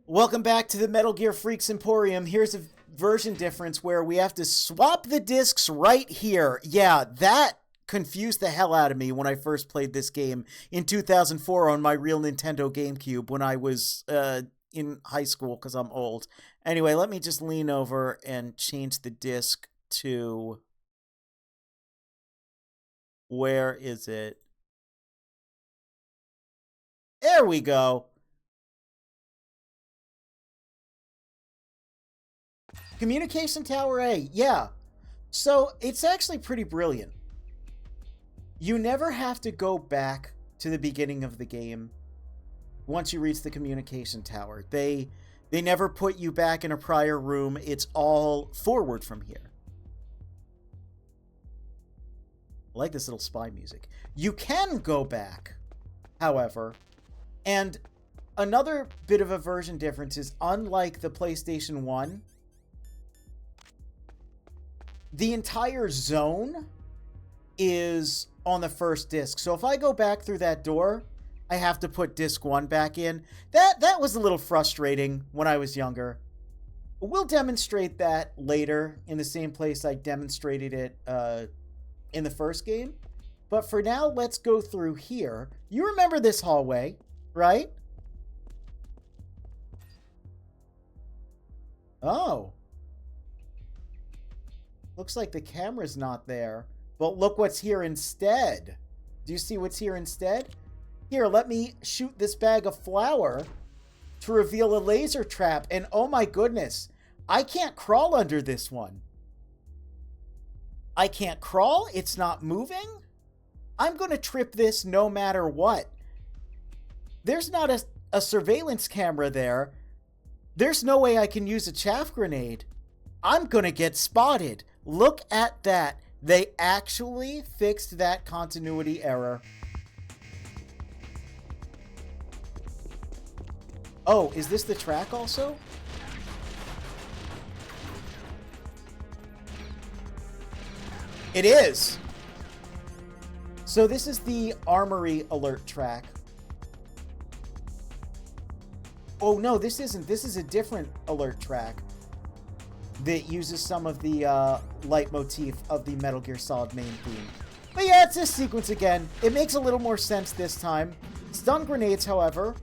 Welcome back to the Metal Gear Freaks Emporium. Here's a version difference where we have to swap the discs right here. Yeah, that confused the hell out of me when I first played this game in 2004 on my real Nintendo GameCube when I was in high school because I'm old. Anyway, let me just lean over and change the disc to... Where is it? There we go. Communication Tower A, yeah. So it's actually pretty brilliant. You never have to go back to the beginning of the game once you reach the communication tower. They never put you back in a prior room. It's all forward from here. I like this little spy music. You can go back, however, and another bit of a version difference is unlike the PlayStation 1, the entire zone is on the first disc. So if I go back through that door, I have to put disc 1 back in. That was a little frustrating when I was younger. We'll demonstrate that later in the same place I demonstrated it in the first game. But for now, let's go through here. You remember this hallway, right? Oh. Looks like the camera's not there. But look what's here instead. Do you see what's here instead? Here, let me shoot this bag of flour to reveal a laser trap. And oh my goodness, I can't crawl under this one. I can't crawl. It's not moving. I'm going to trip this no matter what. There's not a surveillance camera there. There's no way I can use a chaff grenade. I'm going to get spotted. Look at that. They actually fixed that continuity error. Oh, is this the track also? It is. So this is the Armory alert track. Oh no, this isn't. This is a different alert track that uses some of the leitmotif of the Metal Gear Solid main theme. But yeah, it's this sequence again. It makes a little more sense this time. Stun grenades, however,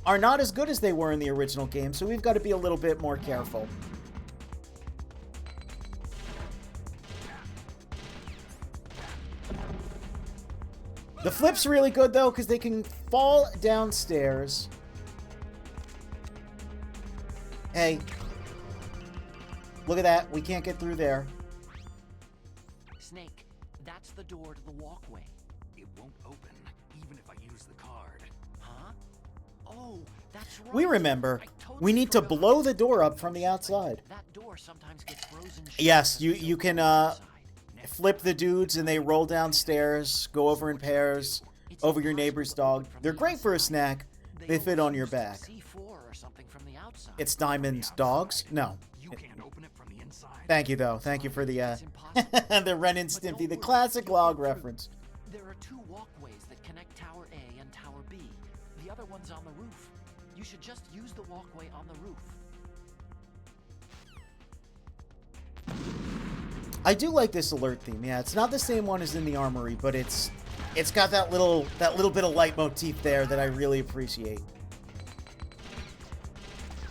are not as good as they were in the original game, so we've got to be a little bit more careful. The flip's really good, though, because they can fall downstairs. Hey. Look at that. We can't get through there. Snake, that's the door to the walkway. It won't open, even if I use the card. Huh? Oh, that's right. We remember. Totally We need to forgot. blow the door up from the outside. That door sometimes gets frozen. Yes, you can flip the dudes and they roll downstairs, go over in pairs, over your neighbor's dog. They're great for a snack. They fit on your back. C4 or something from the outside. It's Diamond's dogs? No. You can't open it from the inside. Thank you, though. Thank you for the, It's impossible. the Ren and Stimpy, the classic log reference. There are two walkways that connect Tower A and Tower B. The other one's on the roof. You should just use the walkway on the roof. I do like this alert theme. Yeah, it's not the same one as in the Armory, but it's got that little bit of leitmotif there that I really appreciate.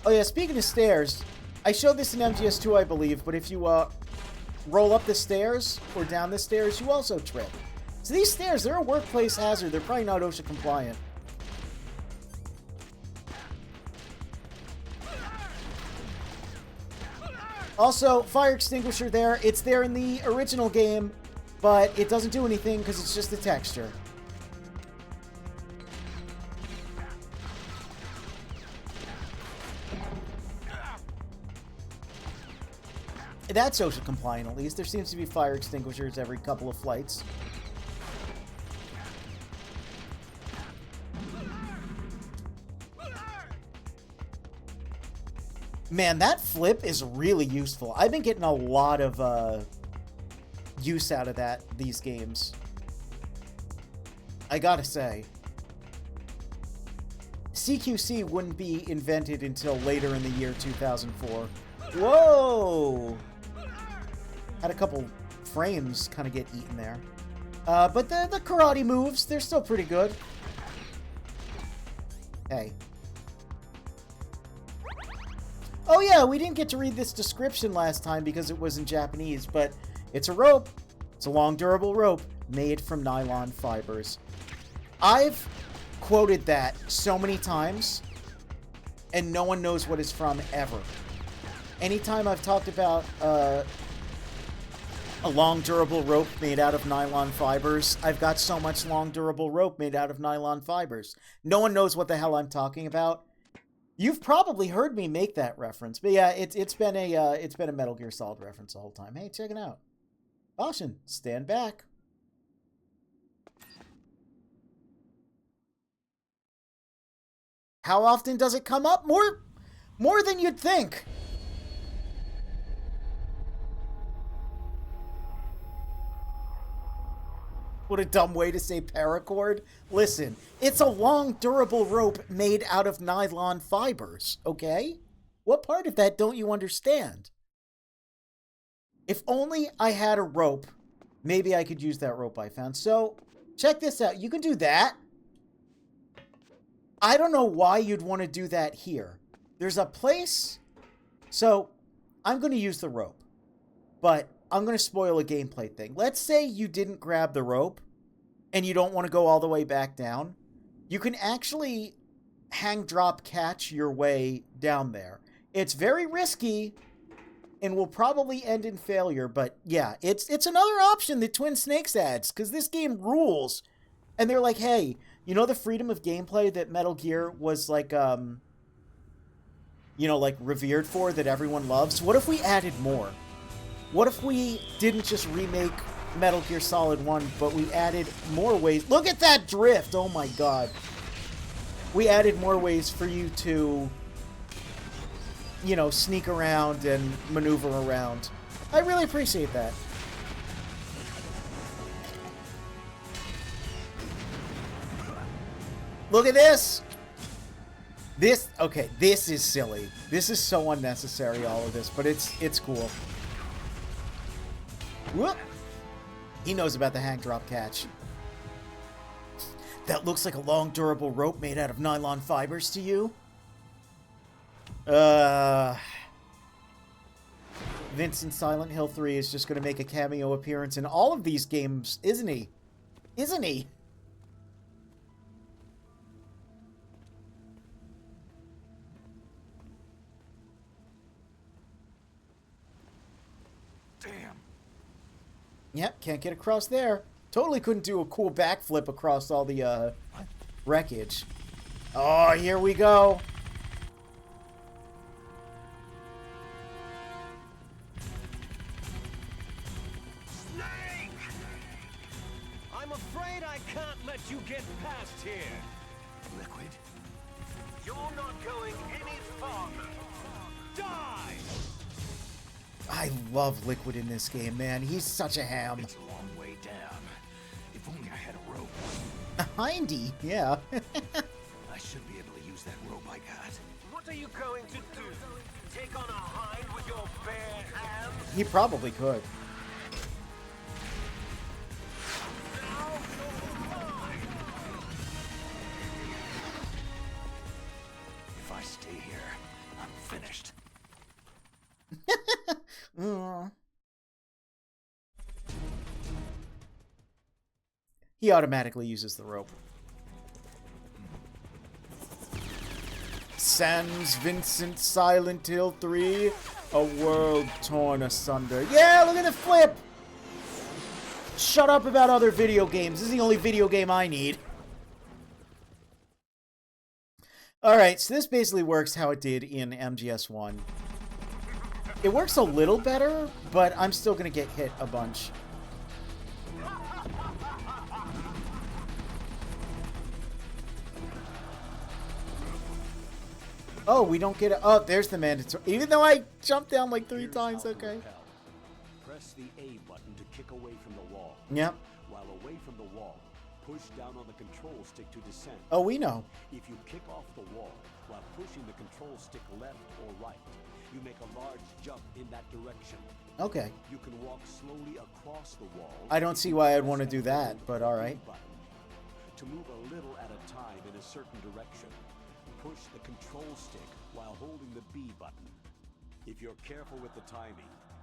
Oh yeah, speaking of stairs, I showed this in MGS2, I believe, but if you roll up the stairs or down the stairs, you also trip. So these stairs, they're a workplace hazard. They're probably not OSHA compliant. Also, fire extinguisher there. It's there in the original game, but it doesn't do anything because it's just a texture. That's OSHA compliant, at least. There seems to be fire extinguishers every couple of flights. Man, that flip is really useful. I've been getting a lot of use out of that these games. I gotta say. CQC wouldn't be invented until later in the year 2004. Whoa! Had a couple frames kind of get eaten there. But the karate moves, they're still pretty good. Hey. Oh yeah, we didn't get to read this description last time because it was in Japanese, but it's a rope. It's a long, durable rope made from nylon fibers. I've quoted that so many times, and no one knows what it's from ever. Anytime I've talked about a long, durable rope made out of nylon fibers, I've got so much long, durable rope made out of nylon fibers. No one knows what the hell I'm talking about. You've probably heard me make that reference, but yeah, it's been a Metal Gear Solid reference the whole time. Hey, check it out. Caution, stand back. How often does it come up? More than you'd think. What a dumb way to say paracord. Listen, it's a long, durable rope made out of nylon fibers, okay? What part of that don't you understand? If only I had a rope, maybe I could use that rope I found. So, check this out. You can do that. I don't know why you'd want to do that here. There's a place. So, I'm going to use the rope. But I'm going to spoil a gameplay thing. Let's say you didn't grab the rope and you don't want to go all the way back down. You can actually hang, drop, catch your way down there. It's very risky and will probably end in failure. But yeah, it's another option that Twin Snakes adds because this game rules. And they're like, hey, you know the freedom of gameplay that Metal Gear was like, you know, like revered for, that everyone loves? What if we added more? What if we didn't just remake Metal Gear Solid 1, but we added more ways? Look at that drift! Oh my god. We added more ways for you to, you know, sneak around and maneuver around. I really appreciate that. Look at this! Okay, this is silly. This is so unnecessary, all of this, but it's cool. Whoop! He knows about the hang, drop, catch. That looks like a long, durable rope made out of nylon fibers to you? Vincent Silent Hill 3 is just going to make a cameo appearance in all of these games, isn't he? Isn't he? Yep, can't get across there. Totally couldn't do a cool backflip across all the wreckage. Oh, here we go. Snake! I'm afraid I can't let you get past here. Liquid? You're not going any farther. Die! I love Liquid in this game, man. He's such a ham. It's a long way down. If only I had a rope. A hindy, yeah. I should be able to use that rope I got. What are you going to do? Take on a hind with your bare hands? He probably could. Now you're mine! If I stay here, I'm finished. He automatically uses the rope. Sans Vincent Silent Hill 3, a world torn asunder. Yeah, look at the flip! Shut up about other video games. This is the only video game I need. Alright, so this basically works how it did in MGS1. It works a little better, but I'm still going to get hit a bunch. Oh, we don't get it. Oh, there's the mandatory. Even though I jumped down like 3 times, okay. Press the A button to kick away from the wall. Yep. While away from the wall, Push down on the control stick to descend. Oh, we know. If you kick off the wall while pushing the control stick left or right, you make a large jump in that direction. Okay. You can walk slowly across the wall. I don't see why I'd want to do that, but all right. To move a little at a time in a certain direction, push the control stick while holding the B button. If you're careful with the timing,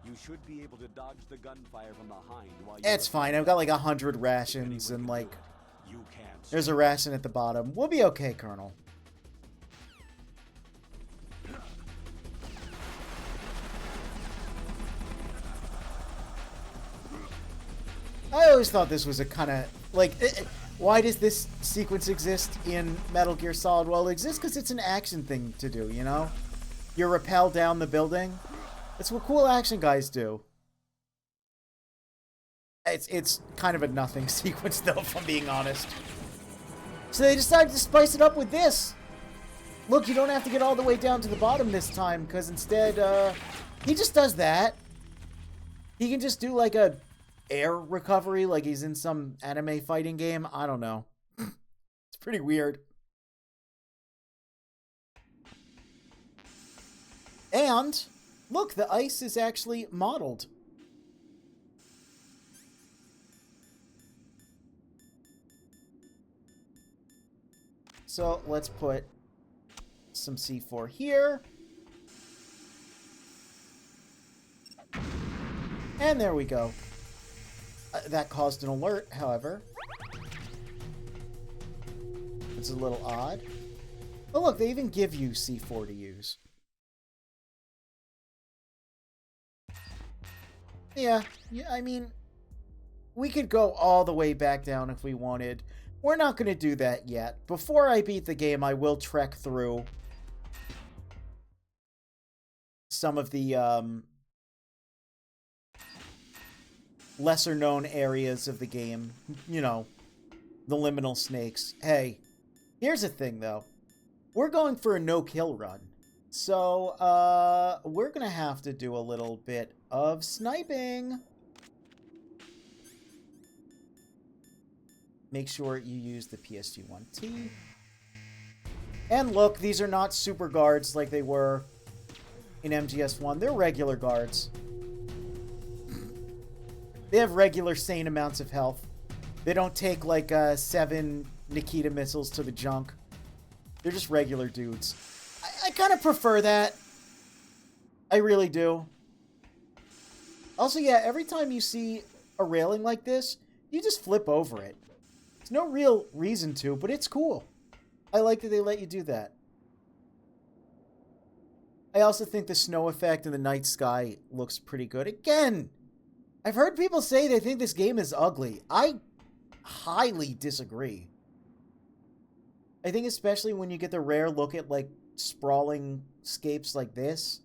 you should be able to dodge the gunfire from behind while you're... It's fine. I've got like 100 rations and like... You can't. There's a ration at the bottom. We'll be okay, Colonel. I always thought this was a kind of... Like, why does this sequence exist in Metal Gear Solid? Well, it exists because it's an action thing to do, you know? You rappel down the building. That's what cool action guys do. It's kind of a nothing sequence, though, if I'm being honest. So they decided to spice it up with this. Look, you don't have to get all the way down to the bottom this time, because instead, he just does that. He can just do, like, a air recovery, like he's in some anime fighting game. I don't know. It's pretty weird. And, look, the ice is actually modeled. So let's put some C4 here. And there we go. That caused an alert, however. It's a little odd. Oh look, they even give you C4 to use. Yeah, I mean, we could go all the way back down if we wanted. We're not going to do that yet. Before I beat the game, I will trek through some of the lesser-known areas of the game. You know, the liminal snakes. Hey, here's the thing, though. We're going for a no-kill run. So, we're going to have to do a little bit of sniping. Make sure you use the PSG-1T. And look, these are not super guards like they were in MGS1. They're regular guards. They have regular, sane amounts of health. They don't take, like, 7 Nikita missiles to the junk. They're just regular dudes. I kind of prefer that. I really do. Also, yeah, every time you see a railing like this, you just flip over it. There's no real reason to, but it's cool. I like that they let you do that. I also think the snow effect in the night sky looks pretty good. Again, I've heard people say they think this game is ugly. I highly disagree. I think especially when you get the rare look at, like, sprawling scapes like this,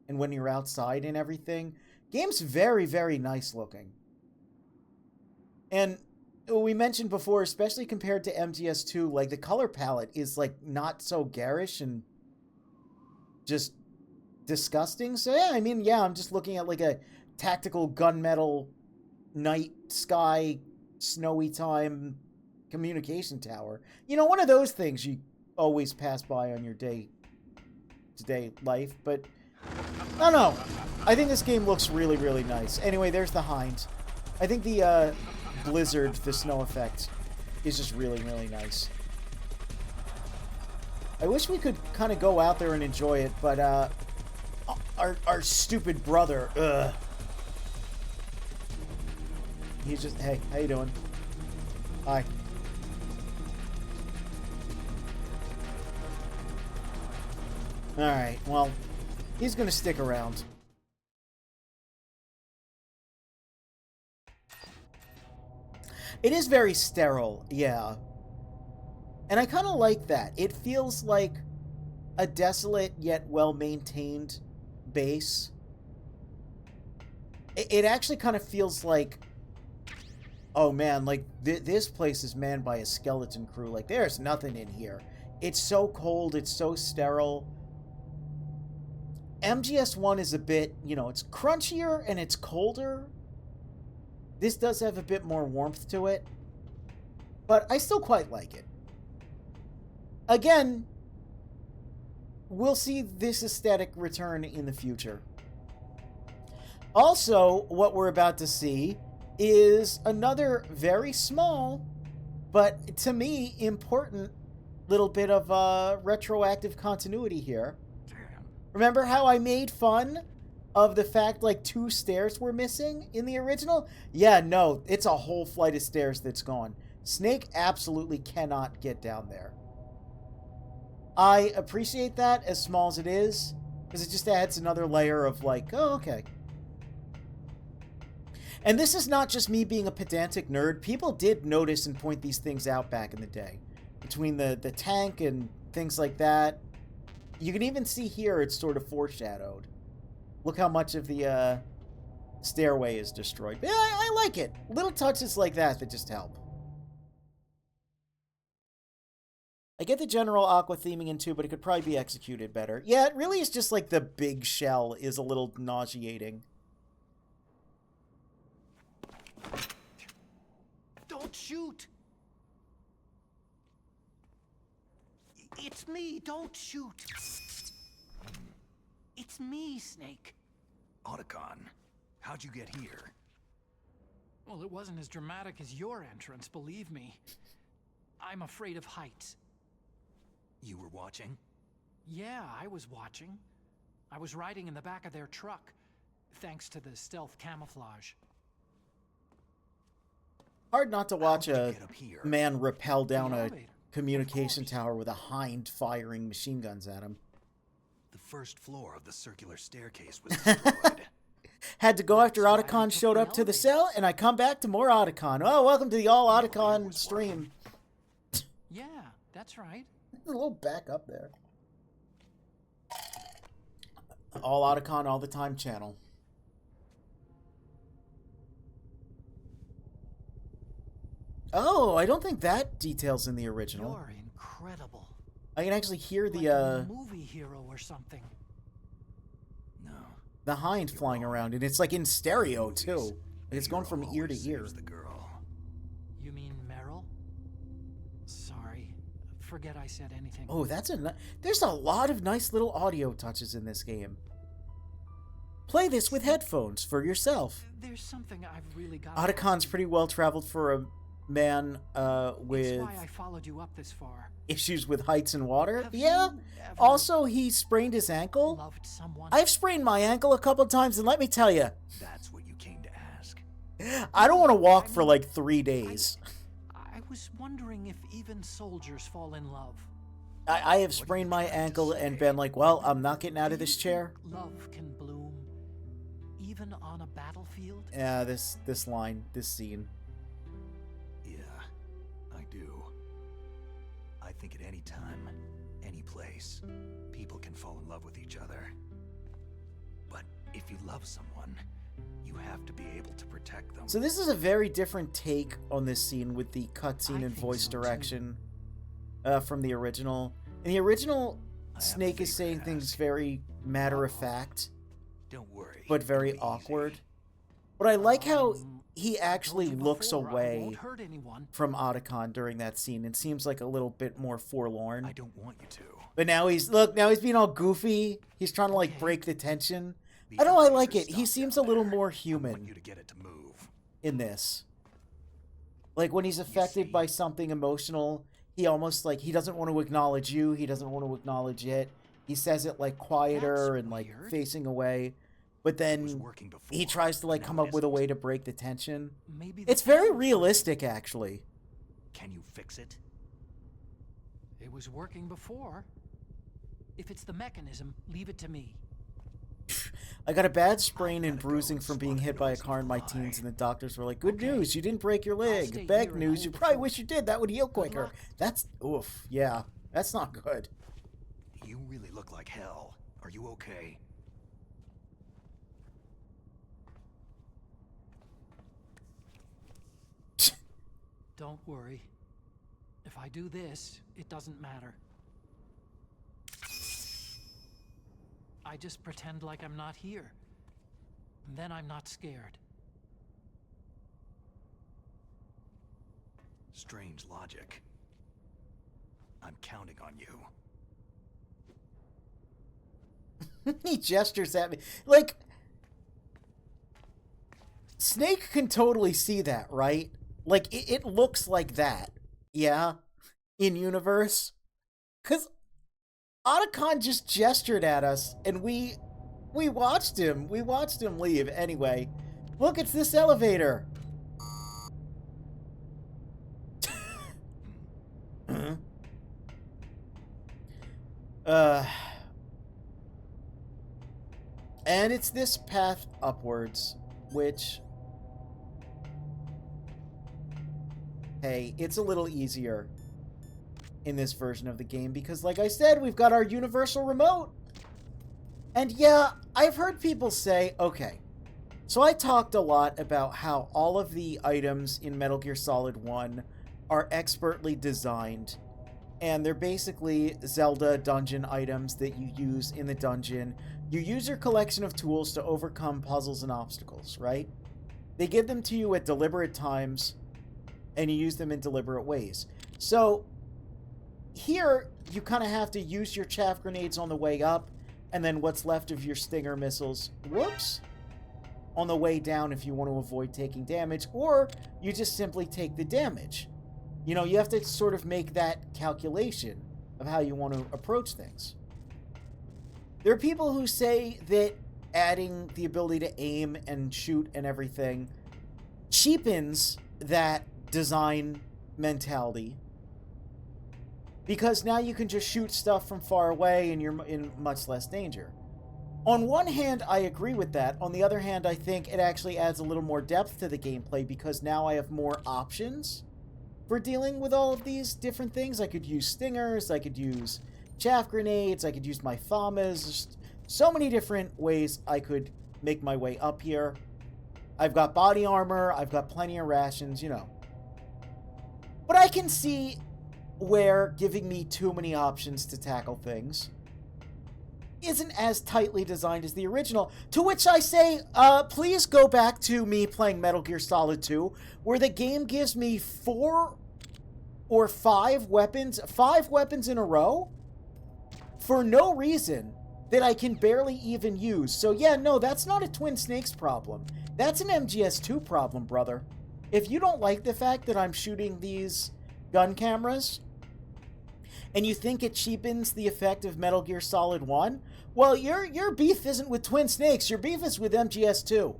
and when you're outside and everything, game's very, very nice looking. And we mentioned before, especially compared to MGS2, like, the color palette is, like, not so garish and just disgusting. So, yeah, I mean, yeah, I'm just looking at, like, a tactical gunmetal night sky snowy time communication tower. You know, one of those things you always pass by on your day-to-day life, but I don't know. I think this game looks really, really nice. Anyway, there's the Hind. I think the blizzard, the snow effect, is just really, really nice. I wish we could kind of go out there and enjoy it, but our stupid brother, he's just, hey, how you doing? Hi. Alright, well, he's gonna stick around. It is very sterile, yeah. And I kind of like that. It feels like a desolate yet well-maintained base. It actually kind of feels like, oh man, like this place is manned by a skeleton crew. Like, there's nothing in here. It's so cold, it's so sterile. MGS1 is a bit, you know, it's crunchier and it's colder. This does have a bit more warmth to it. But I still quite like it. Again, we'll see this aesthetic return in the future. Also, what we're about to see is another very small, but to me, important little bit of retroactive continuity here. Remember how I made fun of the fact like 2 stairs were missing in the original? Yeah, no, it's a whole flight of stairs that's gone. Snake absolutely cannot get down there. I appreciate that, as small as it is, because it just adds another layer of like, oh, okay. And this is not just me being a pedantic nerd. People did notice and point these things out back in the day. Between the tank and things like that. You can even see here it's sort of foreshadowed. Look how much of the stairway is destroyed. Yeah, I like it. Little touches like that just help. I get the general Aqua theming in 2, but it could probably be executed better. Yeah, it really is just like the big shell is a little nauseating. Don't shoot! It's me, don't shoot! It's me, Snake. Otacon, how'd you get here? Well, it wasn't as dramatic as your entrance, believe me. I'm afraid of heights. You were watching? Yeah, I was watching. I was riding in the back of their truck, thanks to the stealth camouflage. Hard not to watch a Get up here. man rappel down The a elevator. communication Of course. tower with a hind firing machine guns at him. The first floor of the circular staircase was destroyed. Had to go after That's why I Otacon took showed the up to the elevator. cell, and I come back to more Otacon. Oh, welcome to the all Otacon stream. Yeah, that's right. A little back up there. All Otacon all the time channel. Oh, I don't think that detail's in the original. You're incredible. I can actually hear Like the a movie hero or something. the hind flying around, and it's like in stereo too. Like it's going from ear to Always ear. saves the girl. You mean Meryl? Sorry. Forget I said anything. Oh, there's a lot of nice little audio touches in this game. Play this with headphones for yourself. There's something I've really got. Otacon's pretty well traveled for a man That's with why I followed you up this far. issues with heights and water. Have Yeah. you ever Also, he sprained his ankle. loved someone? I've sprained my ankle a couple times, and let me tell you, That's what you came to ask. I don't want to walk for like 3 days. I was wondering if even soldiers fall in love. I have sprained my ankle and been like, well, I'm not getting out of this chair. Love can bloom even on a battlefield. Yeah, this line, this scene. Yeah, I do. I think at any time, any place, people can fall in love with each other. But if you love someone, you have to be able to protect them. So this is a very different take on this scene with the cutscene I and think voice so, too. direction from the original. In the original, I have a Snake is favor saying to things ask. very matter of fact, Don't worry. but very it'll be easy. awkward. But I like how he I actually told you looks before, I away won't hurt anyone. from Otacon during that scene and seems like a little bit more forlorn. I don't want you to. But now now he's being all goofy. He's trying to like Okay. break the tension. The I don't know, I elevator like it. He stopped seems a down little there. more I want human you to get it to move. in this. Like when he's affected see. by something emotional, he almost like he doesn't want to acknowledge you, he doesn't want to acknowledge it. He says it like quieter That's and like weird. facing away. But It was then working before. he tries to like now come it up with a isn't. way to break the tension. Maybe the It's very camera- realistic actually. Can you fix it? It was working before. If it's the mechanism, leave it to me. I got a bad sprain and gotta go. bruising from being hit by a car in my Fly. teens, and the doctors were like, "Good Okay. news, you didn't break your stay leg. Bad here and news, you hold the probably fort. wish you did. That would heal quicker." luck. That's oof. Yeah, that's not good. You really look like hell. Are you okay? Don't worry. If I do this, it doesn't matter. I just pretend like I'm not here. Then I'm not scared. Strange logic. I'm counting on you. He gestures at me. Like, Snake can totally see that, right? Like, it looks like that. Yeah? In universe. Because Otacon just gestured at us, and we watched him. We watched him leave. Anyway, look, it's this elevator. And it's this path upwards, which, hey, it's a little easier in this version of the game because, like I said, we've got our universal remote. And yeah, I've heard people say, okay, so I talked a lot about how all of the items in Metal Gear Solid 1 are expertly designed, and they're basically Zelda dungeon items that you use in the dungeon. You use your collection of tools to overcome puzzles and obstacles, right? They give them to you at deliberate times, and you use them in deliberate ways. So here, you kind of have to use your chaff grenades on the way up, and then what's left of your stinger missiles, whoops, on the way down if you want to avoid taking damage, or you just simply take the damage. You know, you have to sort of make that calculation of how you want to approach things. There are people who say that adding the ability to aim and shoot and everything cheapens that design mentality, because now you can just shoot stuff from far away and you're in much less danger. On one hand, I agree with that. On the other hand, I think it actually adds a little more depth to the gameplay because now I have more options for dealing with all of these different things. I could use stingers, I could use chaff grenades, I could use my FAMAs. Just so many different ways I could make my way up here. I've got body armor, I've got plenty of rations, you know. But I can see where giving me too many options to tackle things isn't as tightly designed as the original, to which I say, please go back to me playing Metal Gear Solid 2, where the game gives me 4 or 5 weapons in a row, for no reason that I can barely even use. So yeah, no, that's not a Twin Snakes problem. That's an MGS2 problem, brother. If you don't like the fact that I'm shooting these gun cameras, and you think it cheapens the effect of Metal Gear Solid 1, well, your beef isn't with Twin Snakes, your beef is with MGS2.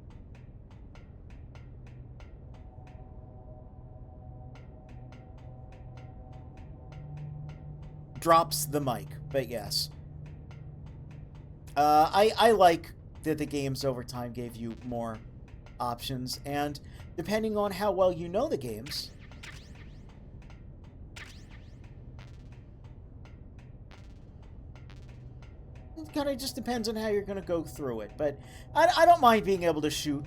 Drops the mic, but yes. I like that the games over time gave you more options, and depending on how well you know the games, it kind of just depends on how you're going to go through it. But I don't mind being able to shoot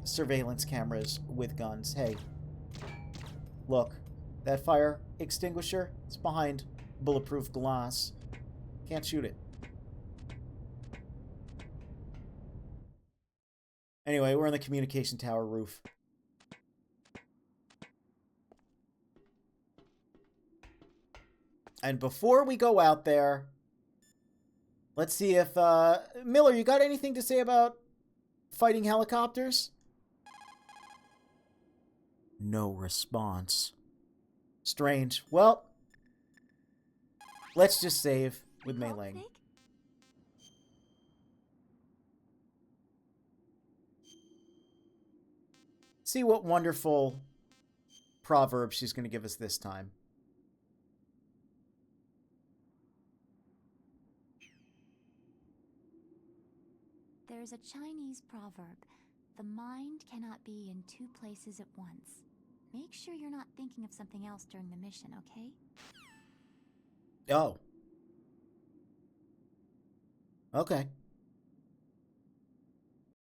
surveillance cameras with guns. Hey, look, that fire extinguisher, it's behind bulletproof glass. Can't shoot it. Anyway, we're on the communication tower roof. And before we go out there, let's see if, Miller, you got anything to say about fighting helicopters? No response. Strange. Well, let's just save with Mei Ling. See what wonderful proverb she's going to give us this time. There's a Chinese proverb. The mind cannot be in 2 places at once. Make sure you're not thinking of something else during the mission, okay? Oh. Okay.